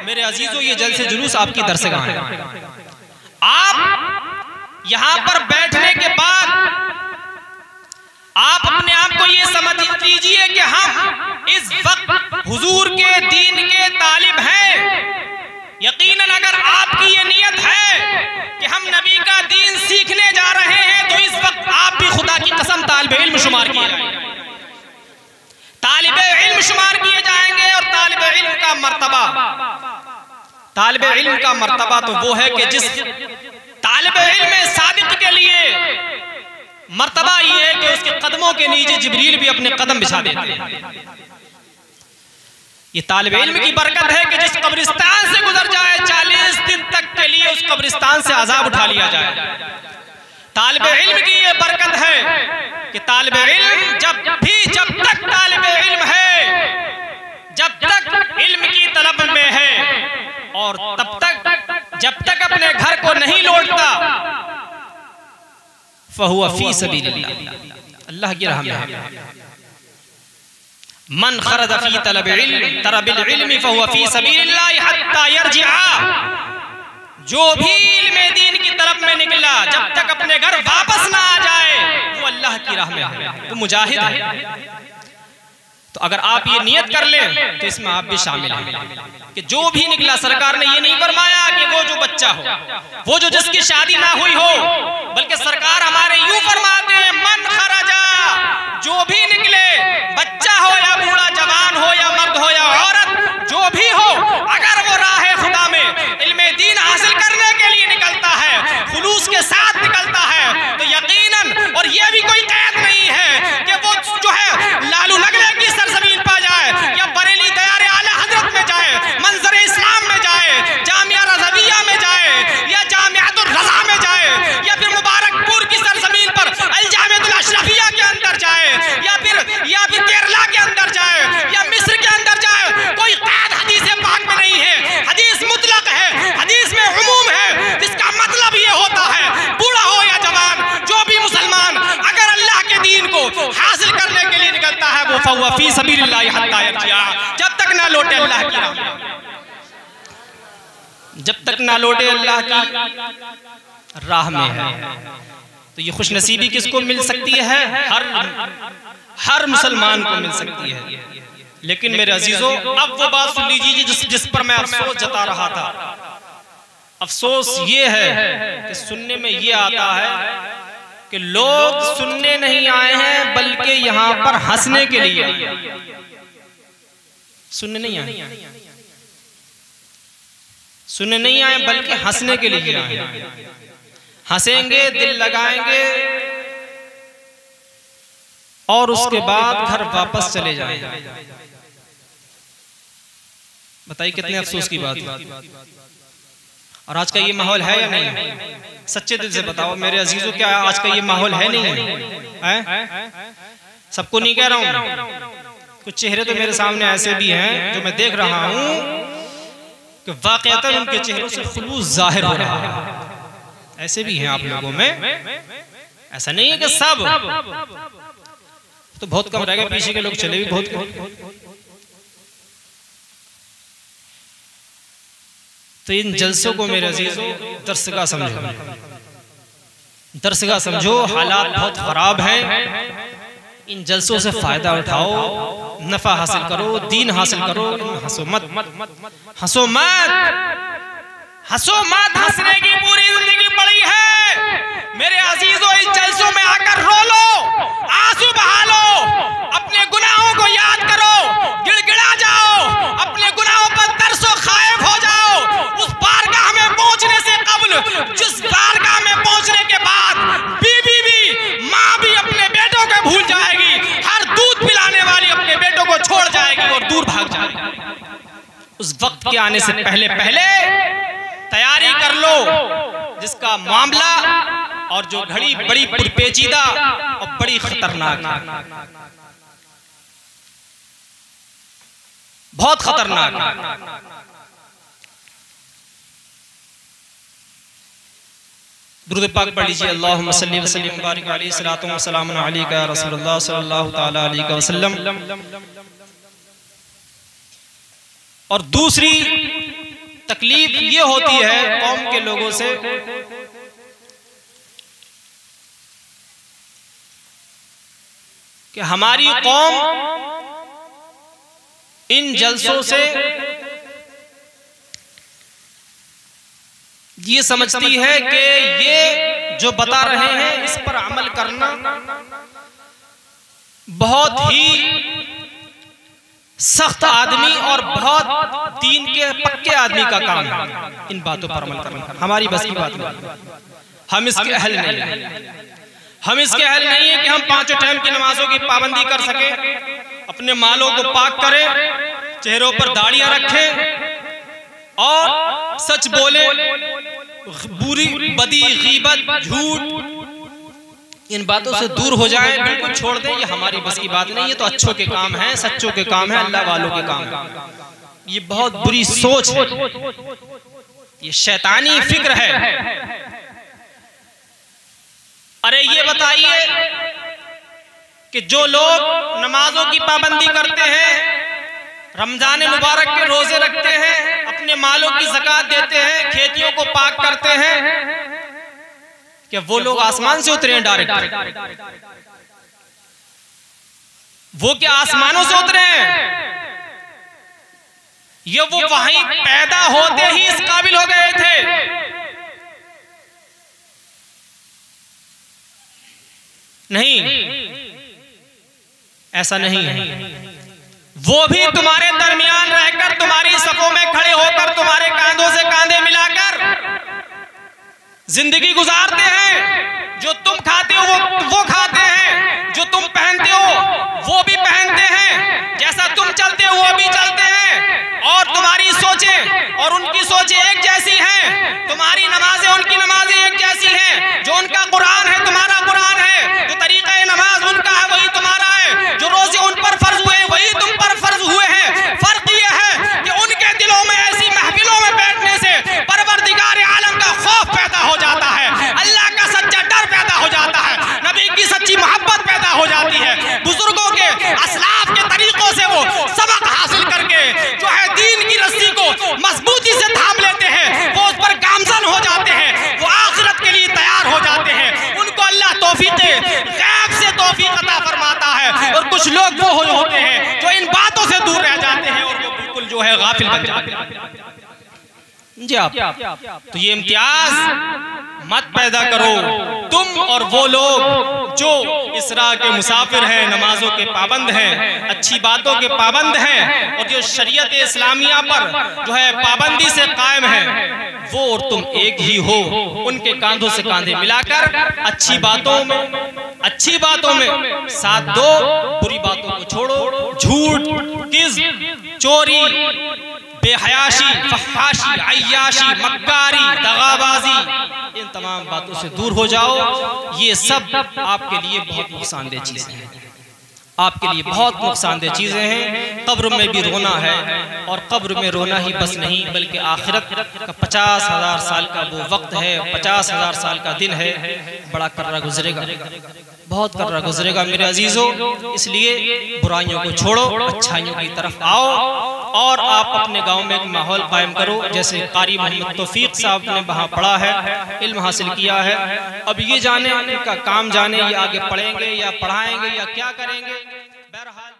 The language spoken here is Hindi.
मेरे अजीजों, ये जलसे जुलूस आपकी दरसगाह है। आप यहां पर बैठने के बाद आप अपने आप को ये समझ लीजिए कि हम इस वक्त हुजूर के दीन के तालिब हैं। यकीनन अगर आपकी ये नियत है कि हम नबी का दीन सीखने जा रहे हैं, तो इस वक्त आप भी खुदा की कसम तालिब इल्म शुमार किए जाएंगे, तालिब इल्म शुमार किए जाएंगे। और तालिब इल्म का मर्तबा तो वो है कि जिस तालिब इल्म सादिक के लिए मर्तबा ये है कि उसके कदमों के नीचे जिब्रील भी अपने कदम बिछा देते हैं। ये तालिब इल्म की बरकत है कि जिस कब्रिस्तान से गुजर जाए 40 दिन तक के लिए उस कब्रिस्तान से अजाब उठा लिया जाए। तालिब इल्म की ये बरकत है कि तालिब इल्म जब तक तालिब इल्म है, जब तक इल्म की तलब में है, और तब तक जब तक अपने घर को नहीं लौटता, फहुवा फी सबीलिल्लाह, अल्लाह की राह में है। मन खरज फी तलबिल इल्म फहुवा फी सबीलिल्लाह हत्ता यरजिआ, जो भी इल्म दीन की तरफ में निकला जब तक अपने घर वापस ना आ जाए वो अल्लाह की राह में है, वो मुजाहिद है। तो अगर आप ये नियत कर लें तो इसमें आप भी शामिल हैं कि जो भी निकला, सरकार ने ये नहीं फरमाया कि वो जो बच्चा हो, वो जो जिसकी शादी ना हुई हो, बल्कि सरकार हमारे यूं फरमाते हैं मन खरजा, जो भी निकले, बच्चा हो या बूढ़ा, जवान हो या मर्द हो या औरत, जो भी हो, अगर वो राह खुदा में इल्मे दीन हासिल करने के लिए निकलता है, खुलूस के साथ निकलता है, तो यकीनन, और ये भी कोई कैद नहीं है कि वो जो है लालू लगले की सरजमीन पा जाए या बरेली दयारे आला हजरत में जाए, मंजर इस्लाम में जाए, जामिया रज़विया में जाए या जामियातुर रज़ा में जाए, या फिर मुबारकपुर की सरजमीन पर अल जामियातुल अशरफिया के अंदर जाए, या फिर केरला के अंदर जाए, या मिस्र के अंदर जाए, कोई कैद हदीस पाक में नहीं है। हदीस मुतलक है, हदीस में उमूम है, जिसका मतलब ये होता है बूढ़ा हो या जवान, जो भी मुसलमान अगर अल्लाह के दीन को हासिल करने के लिए निकलता है वो फहुवा फी सबीलिल्लाह हत्ता यरजिआ, जब तक ना लौटे अल्लाह की राह में, जब तक ना लौटे अल्लाह की राह में है। तो ये खुशनसीबी किसको मिल सकती है? हर मुसलमान को मिल सकती है। लेकिन मेरे अजीजों, अब वो बात सुन लीजिए जिस पर मैं अफसोस जता रहा था। अफसोस ये है कि सुनने में ये आता है कि लोग सुनने नहीं आए हैं बल्कि यहाँ पर हंसने के लिए, सुनने नहीं आए, सुनने नहीं आए बल्कि हंसने के लिए आए। हंसेंगे, दिल लगाएंगे और उसके बाद घर वापस चले जाएंगे। बताइए कितने अफसोस की बात। और आज का ये माहौल है या नहीं? सच्चे दिल से बताओ मेरे अजीजों, क्या आज का ये माहौल है नहीं है? सबको नहीं कह रहा हूं, कुछ चेहरे तो मेरे सामने ऐसे भी हैं जो मैं देख रहा हूं कि वाकईतन उनके चेहरों से खुलूस जाहिर हो रहा है। ऐसे भी हैं आप लोगों में, ऐसा नहीं है कि सब, तो बहुत कम रह गए, पीछे के लोग चले भी बहुत। तो इन जलसों को मेरे अजीजों दरसगाह समझो, दरसगाह समझो। हालात बहुत खराब हैं, इन जलसों से फायदा उठाओ, नफा हासिल करो, दीन हासिल करो। हंसो मत, हंसो मत, हंसो मत। हंसने की पूरी जिंदगी पड़ी है मेरे अजीजों। इन जलसों में आकर रो लो, आंसू बहा लो, अपने गुनाहों को याद करो, गिड़गिड़ा जाओ, अपने गुनाहों पर तरसो खायब हो जाओ। उस बारगाह में पहुंचने से कबल, जिस बारगाह में पहुंचने के बाद बीवी भी, माँ भी अपने बेटों को भूल जाएगी, हर दूध पिलाने वाली अपने बेटों को छोड़ जाएगी और दूर भाग जाएगी। उस वक्त के आने से पहले पहले तैयारी कर लो, जिसका मामला और जो घड़ी बड़ी पेचीदा और बड़ी खतरनाक है, बहुत खतरनाक है। दुरूद पाक पढ़ लीजिए, अल्लाहुम्मा सल्ली व सल्लिम व बारिक अलैहि सलातु व सलामुन अलैका या रसूलल्लाह सल्लल्लाहु तआला अलैहि वसल्लम। और दूसरी तकलीफ ये होती है कौम के लोगों से कि हमारी कौम इन जलसों से ये समझती है कि ये जो बता रहे हैं इस पर अमल करना बहुत ही सख्त आदमी और बहुत दीन के पक्के आदमी का काम है। इन बातों पर अमल करना हमारी बस की बात नहीं, हम इसके अहल नहीं है। हम इसके अहल नहीं है कि हम 5 टाइम की नमाजों की पाबंदी कर सके, अपने मालों को पाक करें, चेहरों पर दाढ़ियां रखें और सच बोले, बुरी बदी गीबत झूठ इन बातों से दूर हो जाएं, बिल्कुल छोड़ दें। ये हमारी बस की बात नहीं, ये तो अच्छों के काम है, सच्चों के काम है, अल्लाह वालों के काम है। ये बहुत बुरी सोच है, ये शैतानी फिक्र है। अरे ये बताइए कि जो लोग नमाजों की पाबंदी करते हैं, रमजान मुबारक के रोजे रखते हैं, अपने मालों की ज़कात देते हैं, खेतियों को पाक करते हैं, क्या वो लोग आसमान से उतरे हैं डायरेक्ट? वो क्या आसमानों से उतरे हैं? ये वो वहीं पैदा होते ही इस काबिल हो गए थे? नहीं, ऐसा नहीं है। वो भी तुम्हारे दरमियान रहकर, तुम्हारी सफों में खड़े होकर, तुम्हारे कांधों से कांधे मिलाकर जिंदगी गुजारते हैं। जो तुम खाते हो वो खाते हैं, जो तुम पहनते हो वो भी पहनते हैं, जैसा तुम चलते हो वो भी चलते हैं। और तुम्हारी सोचें और उनकी सोचें एक जैसी हैं, तुम्हारी नमाजें उनकी नमाजें एक जैसी हैं। जो उनका कुरान है तुम्हारा कुरान है, जो तरीका नमाज उनका है वही तुम्हारा है, जो रोजे उन पर फर्ज हुए वही तुम पर फर्ज हुए हैं। फर्क यह है कि उनके दिलों में ऐसी महफिलों में बैठने से परवरदिगार आलम का खौफ पैदा हो जाता है, अल्लाह का सच्चा डर पैदा हो जाता है, नबी की सच्ची मोहब्बत पैदा हो जाती है। बुजुर्गों के असलाफ के तरीकों से वो सबक हासिल करके जो है दीन की रस्सी को मजबूती से थाम लेते हैं, वो उस पर गामजन हो जाते हैं, वो आखिरत के लिए तैयार हो जाते हैं। उनको अल्लाह तौफीक गैब से तौफीक अता फरमाता है। और कुछ लोग वो होते हैं जो इन बातों से दूर रह जाते हैं और वो बिल्कुल जो है गाफिल बन जाते हैं। जी आप तो ये इम्तियाज मत पैदा करो, तुम और वो लोग जो इस राह के मुसाफिर हैं, नमाजों के पाबंद हैं, अच्छी बातों के पाबंद हैं और जो शरीयत इस्लामिया पर जो है पाबंदी से कायम है, वो और तुम एक ही हो। उनके कांधों से कांधे मिलाकर अच्छी बातों में साथ दो, बुरी बातों को छोड़ो। झूठ, किज़्ब, चोरी, बेहयाशी, फहाशी, अय्याशी, मक्कारी, दगाबाजी, इन तमाम बातों से दूर हो जाओ। ये सब आपके लिए बहुत नुकसानदेह चीजें हैं, आपके लिए बहुत नुकसानदेह चीजें हैं। कब्र में भी रोना है और कब्र में रोना ही बस नहीं बल्कि आखिरत का 50,000 साल का वो वक्त है, 50,000 साल का दिन है, बड़ा कर्रा गुजरेगा, बहुत कर्रा गुजरेगा मेरे अजीजों। इसलिए बुराइयों को छोड़ो, अच्छाइयों की तरफ आओ और आप अपने गांव में एक माहौल कायम करो। जैसे कारी मोहम्मद तौफीक साहब ने वहाँ पढ़ा है, इल्म हासिल किया है, अब ये जाने का काम जाने, ये आगे पढ़ेंगे या पढ़ाएंगे या क्या करेंगे, बहरहाल